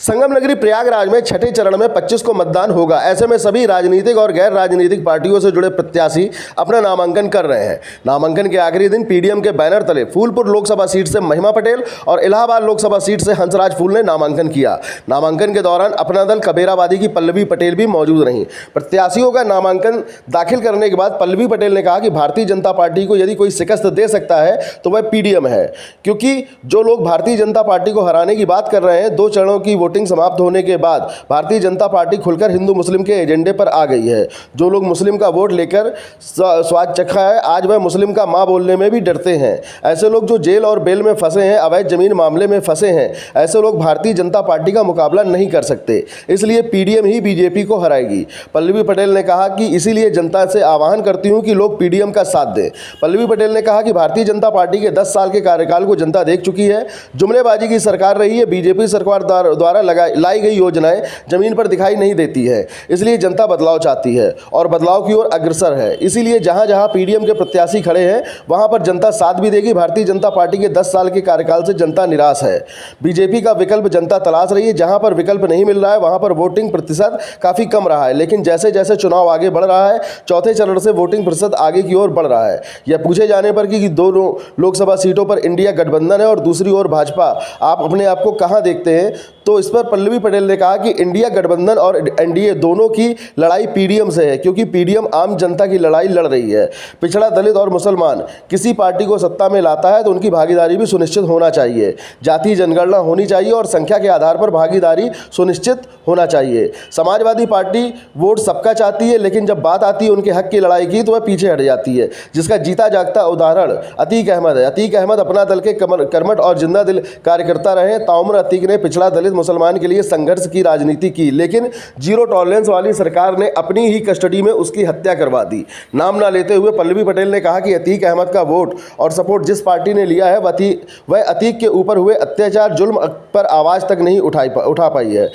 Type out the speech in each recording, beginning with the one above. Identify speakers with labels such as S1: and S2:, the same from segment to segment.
S1: संगम नगरी प्रयागराज में छठे चरण में 25 को मतदान होगा। ऐसे में सभी राजनीतिक और गैर राजनीतिक पार्टियों से जुड़े प्रत्याशी अपना नामांकन कर रहे हैं। नामांकन के आखिरी दिन पीडीएम के बैनर तले फूलपुर लोकसभा सीट से महिमा पटेल और इलाहाबाद लोकसभा सीट से हंसराज फूल ने नामांकन किया। नामांकन के दौरान अपना दल कबीराबादी की पल्लवी पटेल भी मौजूद रहीं। प्रत्याशियों का नामांकन दाखिल करने के बाद पल्लवी पटेल ने कहा कि भारतीय जनता पार्टी को यदि कोई शिकस्त दे सकता है तो वह पीडीएम है, क्योंकि जो लोग भारतीय जनता पार्टी को हराने की बात कर रहे हैं, 2 चरणों की वोटिंग समाप्त होने के बाद भारतीय जनता पार्टी खुलकर हिंदू मुस्लिम के एजेंडे पर आ गई है। जो लोग मुस्लिम का वोट लेकर स्वाद चखा है, आज वह मुस्लिम का मां बोलने में भी डरते हैं। ऐसे लोग जो जेल और बेल में फंसे हैं, अवैध जमीन मामले में फंसे हैं, ऐसे लोग भारतीय जनता पार्टी का मुकाबला नहीं कर सकते। इसलिए पीडीएम ही बीजेपी को हराएगी। पल्लवी पटेल ने कहा कि इसीलिए जनता से आह्वान करती हूं कि लोग पीडीएम का साथ दें। पल्लवी पटेल ने कहा कि भारतीय जनता पार्टी के 10 साल के कार्यकाल को जनता देख चुकी है। जुमलेबाजी की सरकार रही है। बीजेपी सरकार द्वारा लाई गई योजनाएं जमीन पर दिखाई नहीं देती है। इसलिए जनता बदलाव चाहती है और बदलाव की ओर अग्रसर है। इसीलिए जहां जहां पीडीएम के प्रत्याशी खड़े हैं, वहां पर जनता साथ भी देगी। भारतीय जनता पार्टी के 10 साल के कार्यकाल से जनता निराश है। बीजेपी का विकल्प जनता तलाश रही है। जहां पर विकल्प नहीं मिल रहा है, वहां पर वोटिंग प्रतिशत काफी कम रहा है। लेकिन जैसे जैसे चुनाव आगे बढ़ रहा है, चौथे चरण से वोटिंग प्रतिशत आगे की ओर बढ़ रहा है। यह पूछे जाने पर कि 2 लोकसभा सीटों पर इंडिया गठबंधन है और दूसरी ओर भाजपा, आप अपने आप को कहां देखते हैं, तो इस पर पल्लवी पटेल ने कहा कि इंडिया गठबंधन और एनडीए दोनों की लड़ाई पीडीएम से है, क्योंकि पीडीएम आम जनता की लड़ाई लड़ रही है। पिछड़ा, दलित और मुसलमान किसी पार्टी को सत्ता में लाता है तो उनकी भागीदारी भी सुनिश्चित होना चाहिए। जाति जनगणना होनी चाहिए और संख्या के आधार पर भागीदारी सुनिश्चित होना चाहिए। समाजवादी पार्टी वोट सबका चाहती है, लेकिन जब बात आती है उनके हक की लड़ाई की तो वह पीछे हट जाती है, जिसका जीता जागता उदाहरण अतीक अहमद है। अतीक अहमद अपना दल के कर्मठ और जिंदा दिल कार्यकर्ता रहे। ताउम्र अतीक ने पिछड़ा, दलित, मुसलमान के लिए संघर्ष की राजनीति की, लेकिन जीरो टॉलरेंस वाली सरकार ने अपनी ही कस्टडी में उसकी हत्या करवा दी। नाम ना लेते हुए पल्लवी पटेल ने कहा कि अतीक अहमद का वोट और सपोर्ट जिस पार्टी ने लिया है, वह अतीक के ऊपर हुए अत्याचार, जुल्म पर आवाज़ तक नहीं उठा पाई है।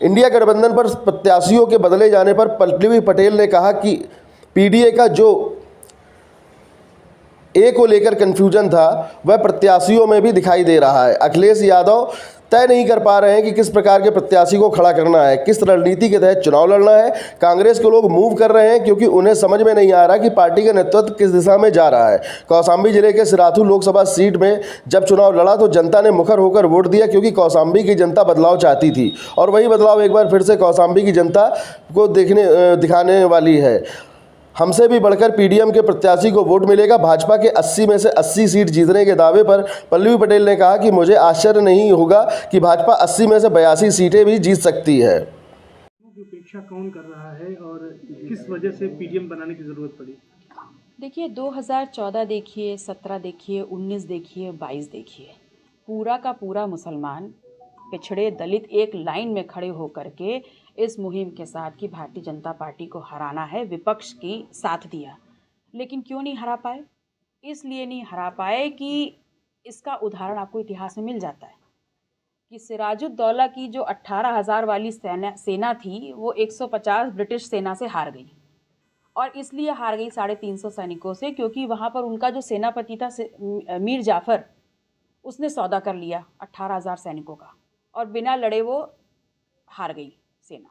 S1: इंडिया गठबंधन पर प्रत्याशियों के बदले जाने पर पल्लवी पटेल ने कहा कि पीडीए का जो ए को लेकर कन्फ्यूजन था, वह प्रत्याशियों में भी दिखाई दे रहा है। अखिलेश यादव तय नहीं कर पा रहे हैं कि किस प्रकार के प्रत्याशी को खड़ा करना है, किस रणनीति के तहत चुनाव लड़ना है। कांग्रेस के लोग मूव कर रहे हैं, क्योंकि उन्हें समझ में नहीं आ रहा कि पार्टी का नेतृत्व किस दिशा में जा रहा है। कौशाम्बी जिले के सिराथू लोकसभा सीट में जब चुनाव लड़ा तो जनता ने मुखर होकर वोट दिया, क्योंकि कौशाम्बी की जनता बदलाव चाहती थी और वही बदलाव एक बार फिर से कौशाम्बी की जनता को दिखाने वाली है। हमसे भी बढ़कर पीडीएम के प्रत्याशी को वोट मिलेगा। भाजपा के 80 में से 80 सीट जीतने के दावे पर पल्लवी पटेल ने कहा कि मुझे आश्चर्य नहीं होगा कि भाजपा 80 में से 82 सीटें भी जीत सकती है।
S2: अपेक्षा कौन कर रहा है और किस वजह से पीडीएम बनाने की जरूरत पड़ी?
S3: देखिए, 2014 देखिए, 17 देखिए, 19 देखिए, 22 देखिए, पूरा का पूरा मुसलमान, पिछड़े, दलित एक लाइन में खड़े होकर के इस मुहिम के साथ कि भारतीय जनता पार्टी को हराना है, विपक्ष की साथ दिया। लेकिन क्यों नहीं हरा पाए? इसलिए नहीं हरा पाए कि इसका उदाहरण आपको इतिहास में मिल जाता है कि सिराजुद्दौला की जो 18,000 वाली सेना थी, वो 150 ब्रिटिश सेना से हार गई। और इसलिए हार गई 350 सैनिकों से, क्योंकि वहाँ पर उनका जो सेनापति था मीर जाफ़र, उसने सौदा कर लिया 18,000 सैनिकों का और बिना लड़े वो हार गई सेना।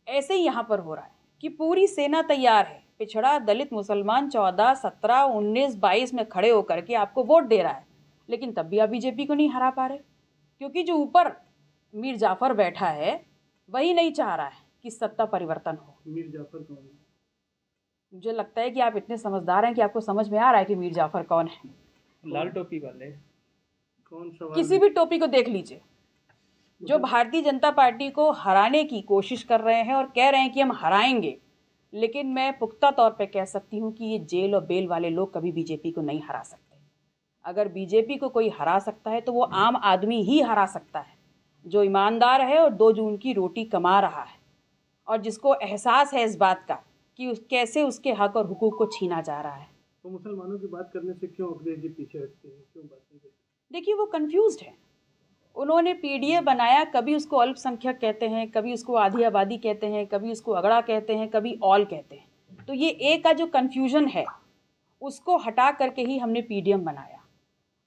S3: ऐसे ही यहाँ पर हो रहा है कि पूरी सेना तैयार है, पिछड़ा, दलित, मुसलमान 14, 17, 19, 22 में खड़े होकर के आपको वोट दे रहा है, लेकिन तब भी आप बीजेपी को नहीं हरा पा रहे, क्योंकि जो ऊपर मीर जाफ़र बैठा है वही नहीं चाह रहा है कि सत्ता परिवर्तन हो।
S2: मीर जाफ़र कौन है?
S3: मुझे लगता है कि आप इतने समझदार हैं कि आपको समझ में आ रहा है कि मीर जाफ़र कौन है।
S2: लाल टोपी वाले कौन? सवाल
S3: किसी भी टोपी को देख लीजिए, जो भारतीय जनता पार्टी को हराने की कोशिश कर रहे हैं और कह रहे हैं कि हम हराएंगे, लेकिन मैं पुख्ता तौर पे कह सकती हूँ कि ये जेल और बेल वाले लोग कभी बीजेपी को नहीं हरा सकते। अगर बीजेपी को कोई हरा सकता है तो वो आम आदमी ही हरा सकता है, जो ईमानदार है और 2 जून की रोटी कमा रहा है और जिसको एहसास है इस बात का कि कैसे उसके हक और हुकूक को छीना जा रहा है।
S2: तो मुसलमानों की बात करने से क्यों अखिलेश जी पीछे हटते हैं, क्यों बात नहीं करते?
S3: देखिए, वो कंफ्यूज्ड है। उन्होंने पीडीए बनाया, कभी उसको अल्पसंख्यक कहते हैं, कभी उसको आधी आबादी कहते हैं, कभी उसको अगड़ा कहते हैं, कभी ऑल कहते हैं। तो ये ए का जो कन्फ्यूजन है, उसको हटा करके ही हमने पीडीएम बनाया।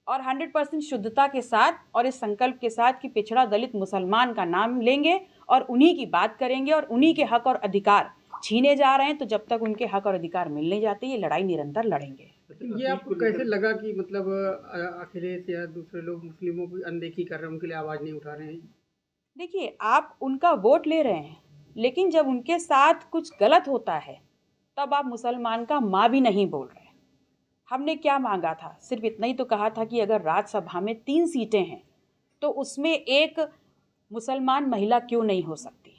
S3: और 100% शुद्धता के साथ और इस संकल्प के साथ कि पिछड़ा दलित मुसलमान का नाम लेंगे और उन्हीं की बात करेंगे और उन्हीं के हक और अधिकार छीने जा रहे हैं, तो जब तक उनके हक और अधिकार मिलने जाते ये लड़ाई निरंतर लड़ेंगे।
S4: ये आपको कैसे लगा कि मतलब अखिलेश या दूसरे लोग मुस्लिमों की अनदेखी कर रहे हैं, उनके लिए आवाज़ नहीं उठा रहे हैं?
S3: देखिए, आप उनका वोट ले रहे हैं, लेकिन जब उनके साथ कुछ गलत होता है तब आप मुसलमान का माँ भी नहीं बोल रहे। हमने क्या मांगा था? सिर्फ इतना ही तो कहा था कि अगर राज्यसभा में 3 सीटें हैं तो उसमें एक मुसलमान महिला क्यों नहीं हो सकती?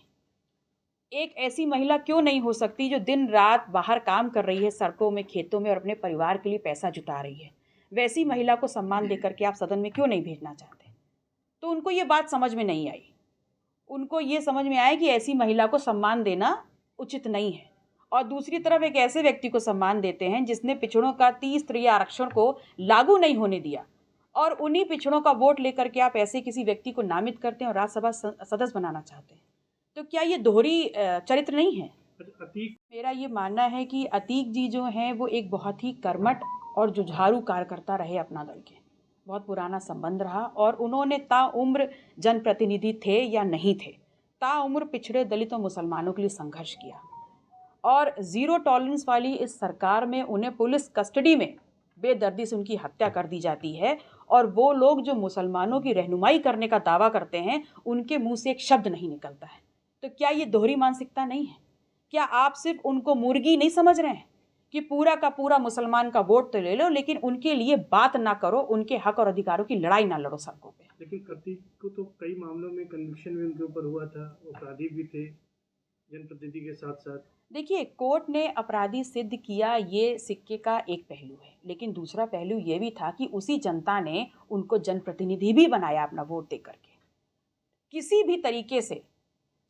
S3: एक ऐसी महिला क्यों नहीं हो सकती जो दिन रात बाहर काम कर रही है, सड़कों में, खेतों में, और अपने परिवार के लिए पैसा जुटा रही है? वैसी महिला को सम्मान देकर के आप सदन में क्यों नहीं भेजना चाहते? तो उनको ये बात समझ में नहीं आई। उनको ये समझ में आया कि ऐसी महिला को सम्मान देना उचित नहीं है, और दूसरी तरफ एक ऐसे व्यक्ति को सम्मान देते हैं जिसने पिछड़ों का 30 स्तरीय आरक्षण को लागू नहीं होने दिया, और उन्हीं पिछड़ों का वोट लेकर के आप ऐसे किसी व्यक्ति को नामित करते हैं और राज्यसभा सदस्य बनाना चाहते हैं। तो क्या ये दोहरी चरित्र नहीं है?
S2: अतीक
S3: मेरा ये मानना है कि अतीक जी जो हैं वो एक बहुत ही कर्मठ और जुझारू कार्यकर्ता रहे अपना दल के। बहुत पुराना संबंध रहा, और उन्होंने ताउम्र जनप्रतिनिधि थे या नहीं थे, ताउम्र पिछड़े दलितों मुसलमानों के लिए संघर्ष किया, और ज़ीरो टॉलरेंस वाली इस सरकार में उन्हें पुलिस कस्टडी में बेदर्दी से उनकी हत्या कर दी जाती है, और वो लोग जो मुसलमानों की रहनुमाई करने का दावा करते हैं उनके मुंह से एक शब्द नहीं निकलता है। तो क्या ये दोहरी मानसिकता नहीं है? क्या आप सिर्फ उनको मुर्गी नहीं समझ रहे हैं कि पूरा का पूरा मुसलमान का वोट तो ले लो, लेकिन उनके लिए बात ना करो, उनके हक और अधिकारों की लड़ाई ना लड़ो सड़कों पे?
S2: लेकिन अतीक को तो कई मामलों में कन्विक्शन भी उनके ऊपर हुआ था, अपराधी भी थे जनप्रतिनिधि के साथ साथ।
S3: देखिए, कोर्ट ने अपराधी सिद्ध किया, ये सिक्के का एक पहलू है, लेकिन दूसरा पहलू ये भी था कि उसी जनता ने उनको जनप्रतिनिधि भी बनाया अपना वोट दे करके। किसी भी तरीके से,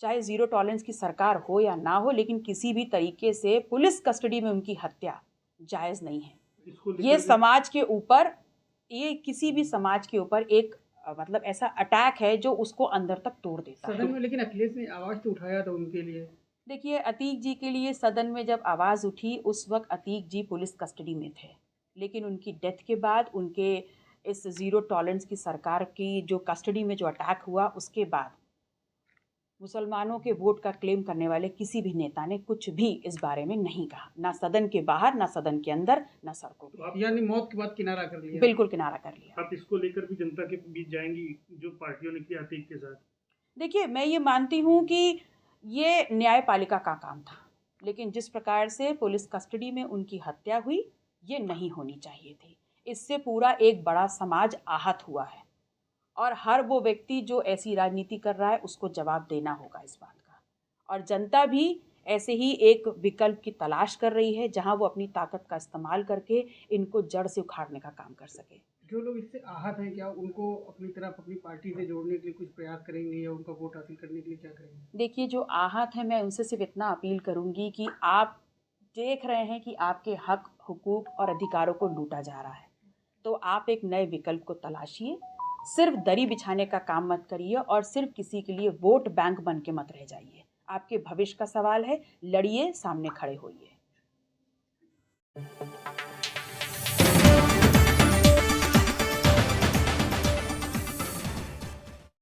S3: चाहे ज़ीरो टॉलरेंस की सरकार हो या ना हो, लेकिन किसी भी तरीके से पुलिस कस्टडी में उनकी हत्या जायज़ नहीं है। ये समाज के ऊपर, ये किसी भी समाज के ऊपर एक मतलब ऐसा अटैक है जो उसको अंदर तक तोड़ देता है।
S4: सदन में लेकिन अखिलेश ने आवाज़ तो उठाया था उनके लिए।
S3: देखिए, अतीक जी के लिए सदन में जब आवाज़ उठी उस वक्त अतीक जी पुलिस कस्टडी में थे, लेकिन उनकी डेथ के बाद, उनके इस ज़ीरो टॉलरेंस की सरकार की जो कस्टडी में जो अटैक हुआ, उसके बाद मुसलमानों के वोट का क्लेम करने वाले किसी भी नेता ने कुछ भी इस बारे में नहीं कहा, ना सदन के बाहर, ना सदन के अंदर, ना सड़कों पर।
S4: यानी मौत के बाद किनारा कर लिया।
S3: बिल्कुल किनारा कर लिया।
S2: आप इसको लेकर भी जनता के बीच जाएंगी जो पार्टियों ने किया अतीक के साथ?
S3: देखिए, मैं ये मानती हूँ कि ये न्यायपालिका का काम था, लेकिन जिस प्रकार से पुलिस कस्टडी में उनकी हत्या हुई, ये नहीं होनी चाहिए थी। इससे पूरा एक बड़ा समाज आहत हुआ है, और हर वो व्यक्ति जो ऐसी राजनीति कर रहा है उसको जवाब देना होगा इस बात का। और जनता भी ऐसे ही एक विकल्प की तलाश कर रही है जहां वो अपनी ताकत का इस्तेमाल करके इनको जड़ से उखाड़ने का काम कर सके।
S4: जो लोग इससे आहत हैं, क्या उनको अपनी तरफ अपनी पार्टी से जोड़ने के लिए कुछ प्रयास करेंगे, या उनका वोट हासिल करने के लिए क्या करेंगे?
S3: देखिए, जो आहत हैं, मैं उनसे सिर्फ इतना अपील करूंगी कि आप देख रहे हैं कि आपके हक, हुकूक और अधिकारों को लूटा जा रहा है, तो आप एक नए विकल्प को तलाशिए। सिर्फ दरी बिछाने का काम मत करिए, और सिर्फ किसी के लिए वोट बैंक बन के मत रह जाइए। आपके भविष्य का सवाल है, लड़िए, सामने खड़े होइए।